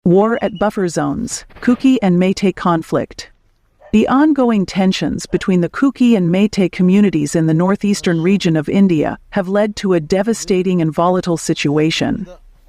War at buffer zones, Kuki and Meitei conflict. The ongoing tensions between the Kuki and Meitei communities in the northeastern region of India have led to a devastating and volatile situation.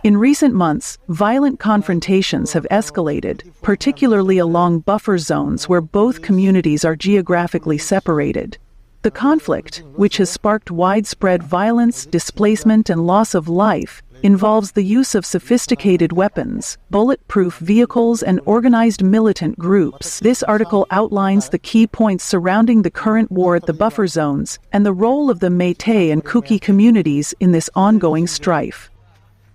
In recent months, violent confrontations have escalated, particularly along buffer zones where both communities are geographically separated. The conflict, which has sparked widespread violence, displacement, and loss of life, involves the use of sophisticated weapons, bulletproof vehicles, and organized militant groups. This article outlines the key points surrounding the current war at the buffer zones and the role of the Meitei and Kuki communities in this ongoing strife.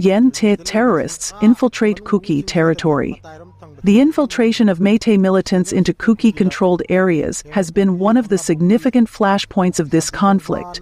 Meitei terrorists infiltrate Kuki territory. The infiltration of Meitei militants into Kuki-controlled areas has been one of the significant flashpoints of this conflict.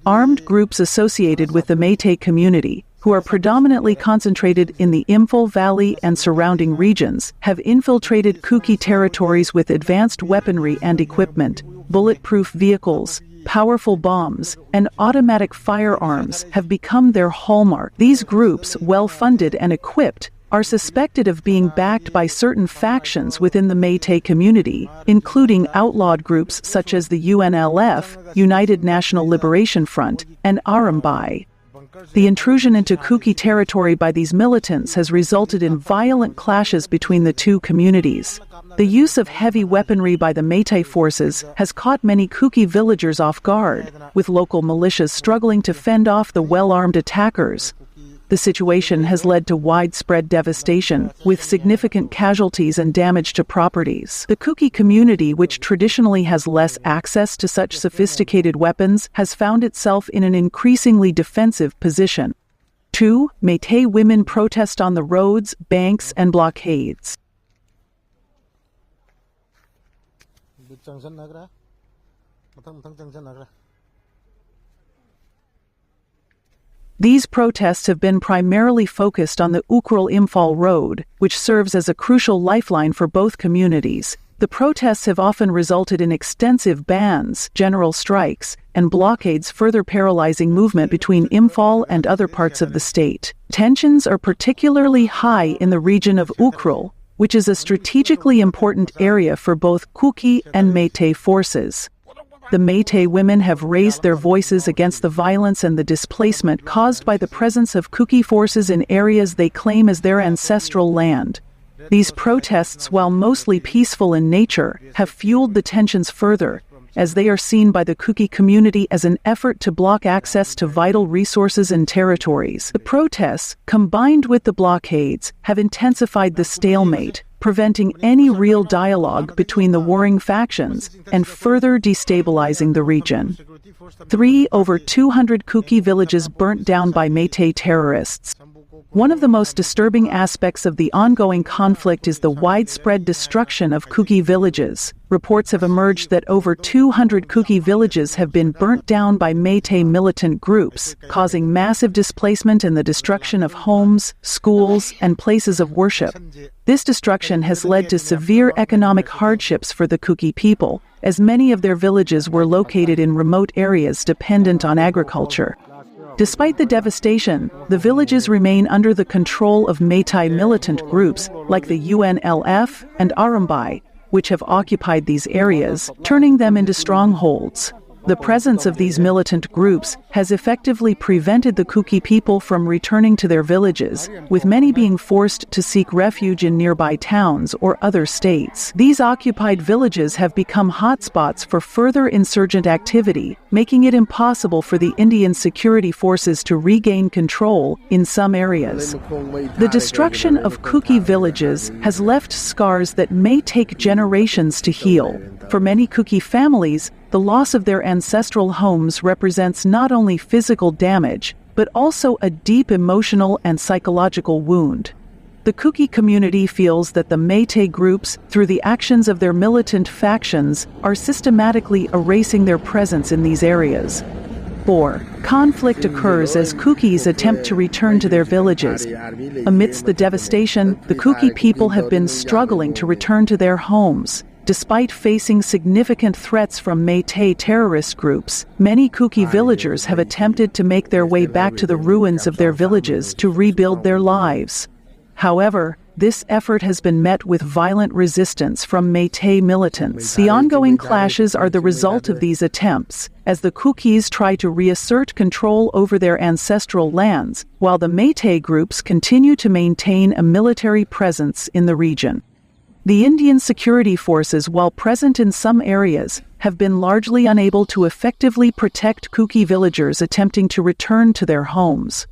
Armed groups associated with the Meitei community, who are predominantly concentrated in the Imphal Valley and surrounding regions, have infiltrated Kuki territories with advanced weaponry and equipment. Bulletproof vehicles, powerful bombs, and automatic firearms have become their hallmark. These groups, well-funded and equipped, are suspected of being backed by certain factions within the Meitei community, including outlawed groups such as the UNLF, United National Liberation Front, and Arambai. The intrusion into Kuki territory by these militants has resulted in violent clashes between the two communities. The use of heavy weaponry by the Meitei forces has caught many Kuki villagers off guard, with local militias struggling to fend off the well-armed attackers. The situation has led to widespread devastation, with significant casualties and damage to properties. The Kuki community, which traditionally has less access to such sophisticated weapons, has found itself in an increasingly defensive position. 2. Meitei women protest on the roads, banks, and blockades. These protests have been primarily focused on the Ukhrul-Imphal road, which serves as a crucial lifeline for both communities. The protests have often resulted in extensive bans, general strikes, and blockades, further paralyzing movement between Imphal and other parts of the state. Tensions are particularly high in the region of Ukhrul, which is a strategically important area for both Kuki and Meitei forces. The Meitei women have raised their voices against the violence and the displacement caused by the presence of Kuki forces in areas they claim as their ancestral land. These protests, while mostly peaceful in nature, have fueled the tensions further, as they are seen by the Kuki community as an effort to block access to vital resources and territories. The protests, combined with the blockades, have intensified the stalemate, preventing any real dialogue between the warring factions and further destabilizing the region. 3. Over 200 Kuki villages burnt down by Meitei terrorists. One of the most disturbing aspects of the ongoing conflict is the widespread destruction of Kuki villages. Reports have emerged that over 200 Kuki villages have been burnt down by Meitei militant groups, causing massive displacement and the destruction of homes, schools, and places of worship. This destruction has led to severe economic hardships for the Kuki people, as many of their villages were located in remote areas dependent on agriculture. Despite the devastation, the villages remain under the control of Meitei militant groups like the UNLF and Arambai, which have occupied these areas, turning them into strongholds. The presence of these militant groups has effectively prevented the Kuki people from returning to their villages, with many being forced to seek refuge in nearby towns or other states. These occupied villages have become hotspots for further insurgent activity, making it impossible for the Indian security forces to regain control in some areas. The destruction of Kuki villages has left scars that may take generations to heal. For many Kuki families, the loss of their ancestral homes represents not only physical damage, but also a deep emotional and psychological wound. The Kuki community feels that the Meitei groups, through the actions of their militant factions, are systematically erasing their presence in these areas. 4. Conflict occurs as Kukis attempt to return to their villages. Amidst the devastation, the Kuki people have been struggling to return to their homes. Despite facing significant threats from Meitei terrorist groups, many Kuki villagers have attempted to make their way back to the ruins of their villages to rebuild their lives. However, this effort has been met with violent resistance from Meitei militants. The ongoing clashes are the result of these attempts, as the Kukis try to reassert control over their ancestral lands, while the Meitei groups continue to maintain a military presence in the region. The Indian security forces, while present in some areas, have been largely unable to effectively protect Kuki villagers attempting to return to their homes.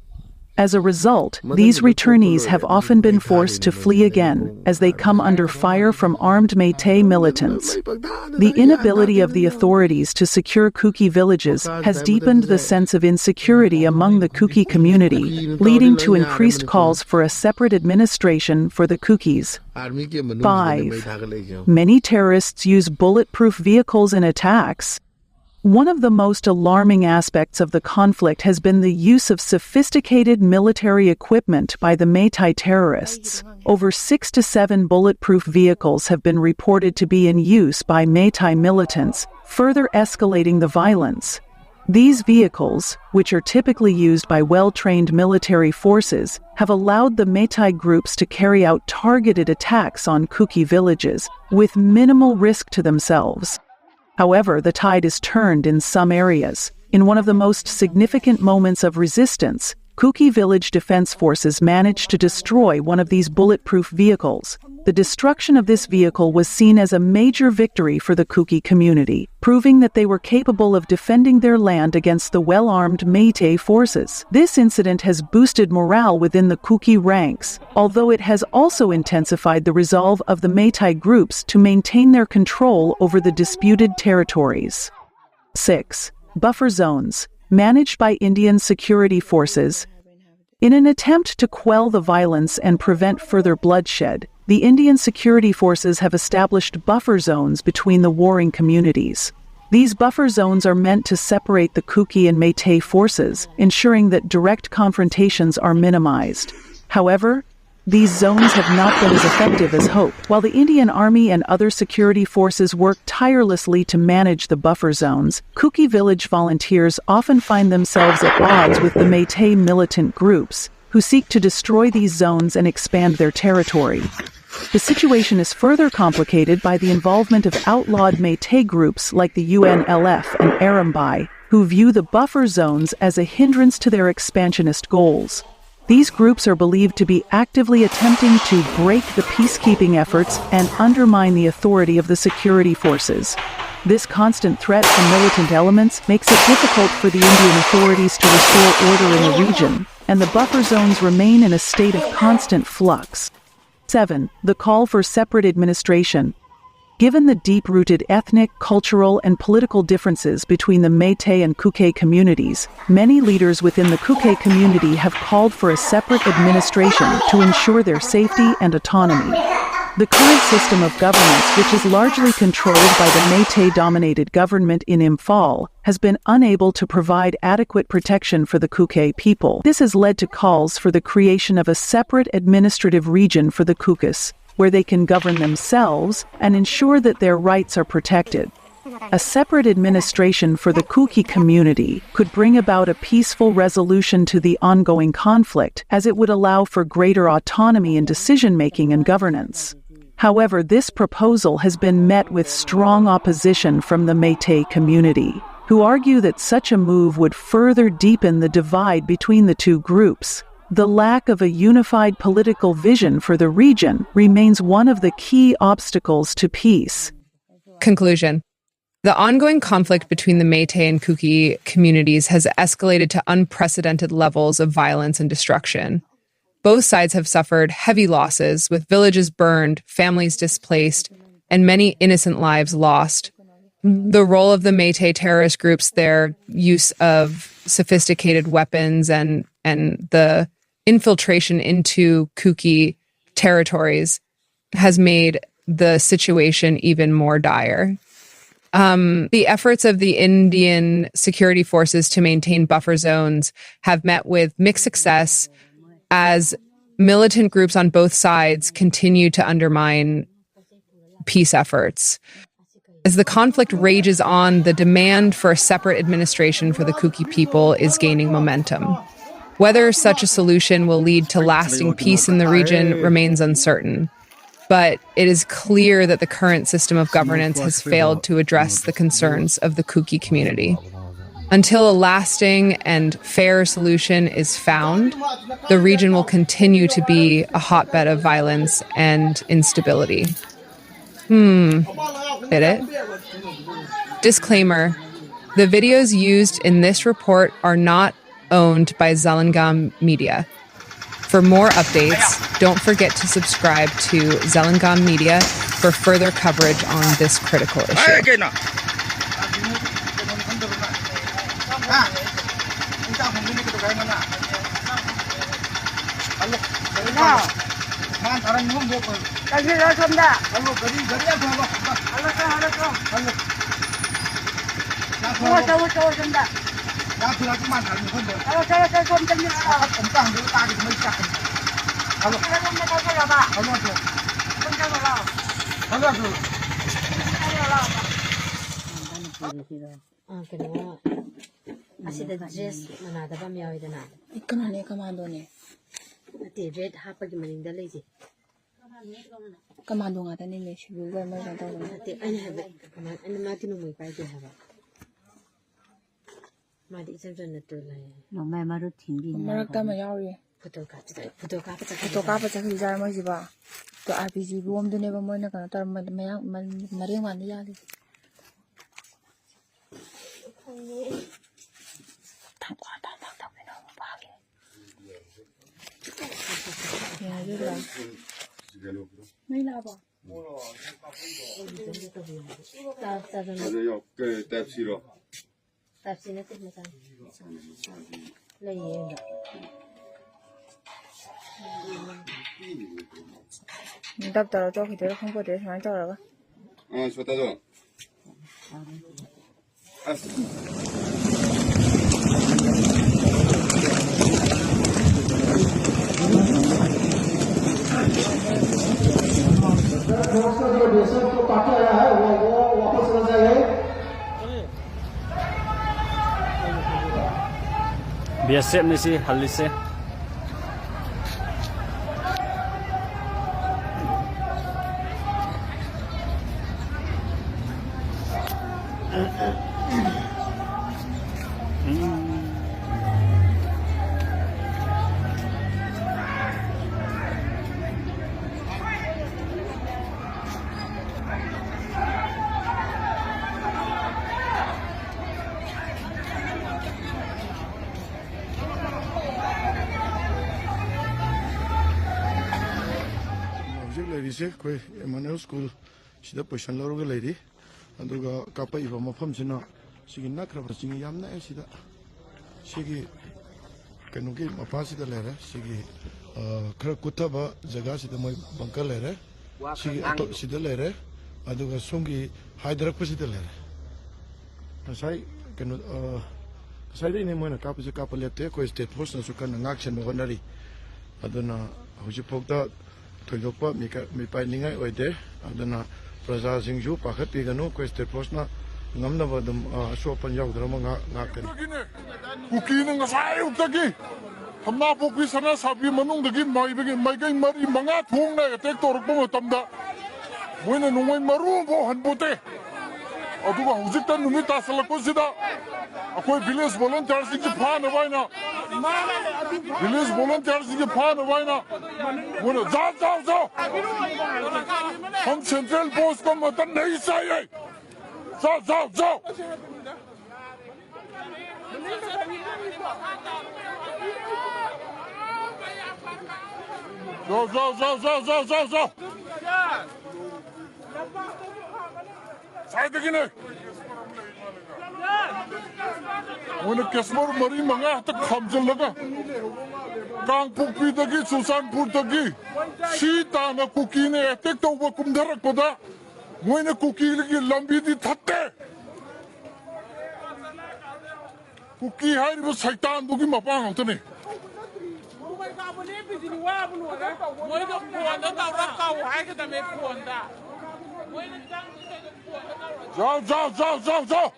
As a result, these returnees have often been forced to flee again, as they come under fire from armed Meitei militants. The inability of the authorities to secure Kuki villages has deepened the sense of insecurity among the Kuki community, leading to increased calls for a separate administration for the Kukis. 5. Many terrorists use bulletproof vehicles in attacks. One of the most alarming aspects of the conflict has been the use of sophisticated military equipment by the Meitei terrorists. Over 6 to 7 bulletproof vehicles have been reported to be in use by Meitei militants, further escalating the violence. These vehicles, which are typically used by well-trained military forces, have allowed the Meitei groups to carry out targeted attacks on Kuki villages, with minimal risk to themselves. However, the tide is turned in some areas. In one of the most significant moments of resistance, Kuki village defense forces managed to destroy one of these bulletproof vehicles. The destruction of this vehicle was seen as a major victory for the Kuki community, proving that they were capable of defending their land against the well-armed Meitei forces. This incident has boosted morale within the Kuki ranks, although it has also intensified the resolve of the Meitei groups to maintain their control over the disputed territories. 6. Buffer zones, managed by Indian security forces. In an attempt to quell the violence and prevent further bloodshed, the Indian security forces have established buffer zones between the warring communities. These buffer zones are meant to separate the Kuki and Meitei forces, ensuring that direct confrontations are minimized. However, these zones have not been as effective as hoped. While the Indian Army and other security forces work tirelessly to manage the buffer zones, Kuki village volunteers often find themselves at odds with the Meitei militant groups, who seek to destroy these zones and expand their territory. The situation is further complicated by the involvement of outlawed Meitei groups like the UNLF and Arambai, who view the buffer zones as a hindrance to their expansionist goals. These groups are believed to be actively attempting to break the peacekeeping efforts and undermine the authority of the security forces. This constant threat from militant elements makes it difficult for the Indian authorities to restore order in the region, and the buffer zones remain in a state of constant flux. 7. The call for separate administration. Given the deep-rooted ethnic, cultural, and political differences between the Meitei and Kuki communities, many leaders within the Kuki community have called for a separate administration to ensure their safety and autonomy. The current system of governance, which is largely controlled by the Meitei-dominated government in Imphal, has been unable to provide adequate protection for the Kuki people. This has led to calls for the creation of a separate administrative region for the Kukis, where they can govern themselves and ensure that their rights are protected. A separate administration for the Kuki community could bring about a peaceful resolution to the ongoing conflict, as it would allow for greater autonomy in decision-making and governance. However, this proposal has been met with strong opposition from the Meitei community, who argue that such a move would further deepen the divide between the two groups. The lack of a unified political vision for the region remains one of the key obstacles to peace. Conclusion. The ongoing conflict between the Meitei and Kuki communities has escalated to unprecedented levels of violence and destruction. Both sides have suffered heavy losses, with villages burned, families displaced, and many innocent lives lost. The role of the Meitei terrorist groups, their use of sophisticated weapons, and the infiltration into Kuki territories has made the situation even more dire. The efforts of the Indian security forces to maintain buffer zones have met with mixed success, as militant groups on both sides continue to undermine peace efforts. As the conflict rages on, the demand for a separate administration for the Kuki people is gaining momentum. Whether such a solution will lead to lasting peace in the region remains uncertain. But it is clear that the current system of governance has failed to address the concerns of the Kuki community. Until a lasting and fair solution is found, the region will continue to be a hotbed of violence and instability. Did it? Disclaimer: the videos used in this report are not owned by Zelengam Media. For more updates, don't forget to subscribe to Zelengam Media for further coverage on this critical issue. Asida dress manadaba miyawidana. Kanane kamandone. Ati red hapagi maningda leji. Kamando nga tani ne shibu ga ma ga taw. Ati ani habe kaman ani mati no moi pai de haba. Madi isam na to la. No mai maru thimbi na. Marakta ma yawi. Photo ka pa cha jar ma jiba. To RPG bom dune ba moina kana tar ma mari ma ni yali. Mấy nào bỏ? Tạp xí nó tích mà sao? Lấy gì em được? Đập tờ cho khi thế không có thể sáng cho được. Số ta rồi. BSF में से हल्ली से Koi Emmanuel School sida position loro ga lady aduga kapa iba mafam sina sigi nakra singi yamna sida sigi kanugi mapasi da lere sigi kra kutaba jaga sida moi banka lere sigi ato sida lere aduga songi haidara pasi da lere sai kanu sai dai ne moi na kapa kapa lete ko state force na sukan ngak chen no nari aduna hoji pokda Toyopa Mipai Ningai Ode, Adana Praza Singju, Pakat Pigano, Queste Posna, Namnavadam, Sopan Yagdramanga, Nakan. Cooking a fire Taki. I'm not focused on us, have you manung the game, my begin, my game, Mari Mangat, whom I take to Robotamda. When a no maroon and bote. Aduba Huzitan Numita Salakosida. A quick village volunteers in Japan, a vina. Village volunteers in Japan, a vina. When a Zao from Central Post come at the Naisai. Zao. Zo. Side again. When a Kasmar Mari Manga comes in Laga Kang Puki Dagi, Susan Purtagi, Sita and a cookie, a take over Kumdarakoda, when a cookie Lambi di Tate Cookie hide was Saitan Bugi Mapang, Anthony. Zo.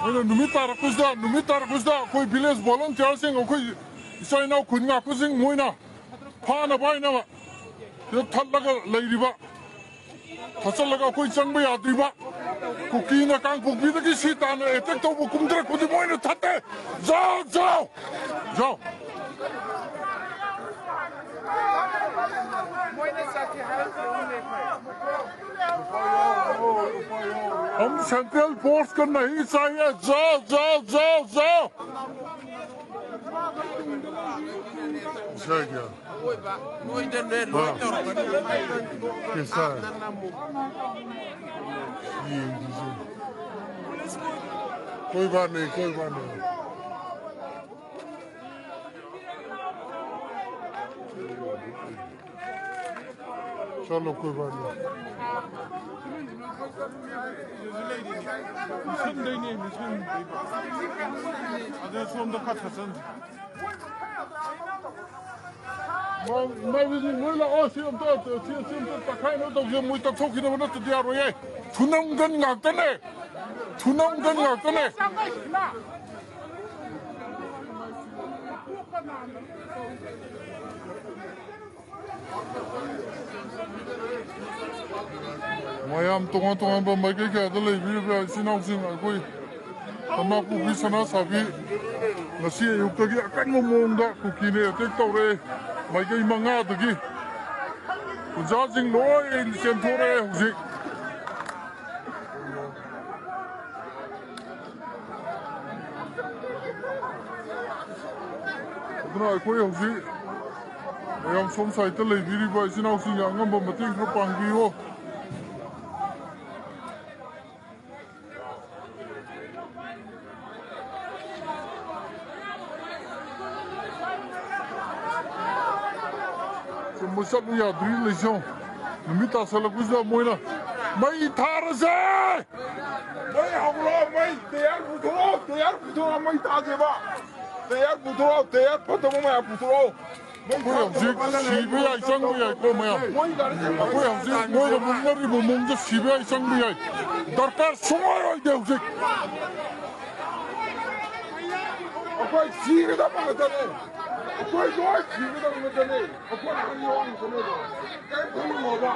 Oye, numitar kuzda, koi village volunteer sing, koi isai na kuninga kuzing moina, pana bai na ba, yo thalaga lairiba, thasalaga koi changba yadriba, kuki na kang kuki da ki sita na etek to bu kumdra kudi moina thate, jao. हम central force को नहीं चाहिए जाओ क्या कैसा है कोई बात नहीं चलो कोई बात नहीं Mayam tongan ba mai ke da lai bi ba sinau sing koi tama ku bi sana sabi ngasi ayuk ta gi akan mo mong da ku ki ne tek to re mai ke manga da gi ku ja jing loi sen thore ji dra koi ji mayam som sai ta lai bi ba sinau sing ngam ba mating ko pang bi ho Musab ya drill lesion. Numita sala kuzda moina. Mai tharase. Mai hamla mai tayar putro mai taje ba. Tayar photo mai putro. Moi hamzik sibe ai sang bi ai ko mai. Moi hamzik moi da mungari mungja sibe ai sang bi ai. Darkar sumoy oi de hamzik. Akoi sibe da mangata ne. Koi doi sibe da mangata ne. Akoi ani wang ko ne. Kai ko mo ba.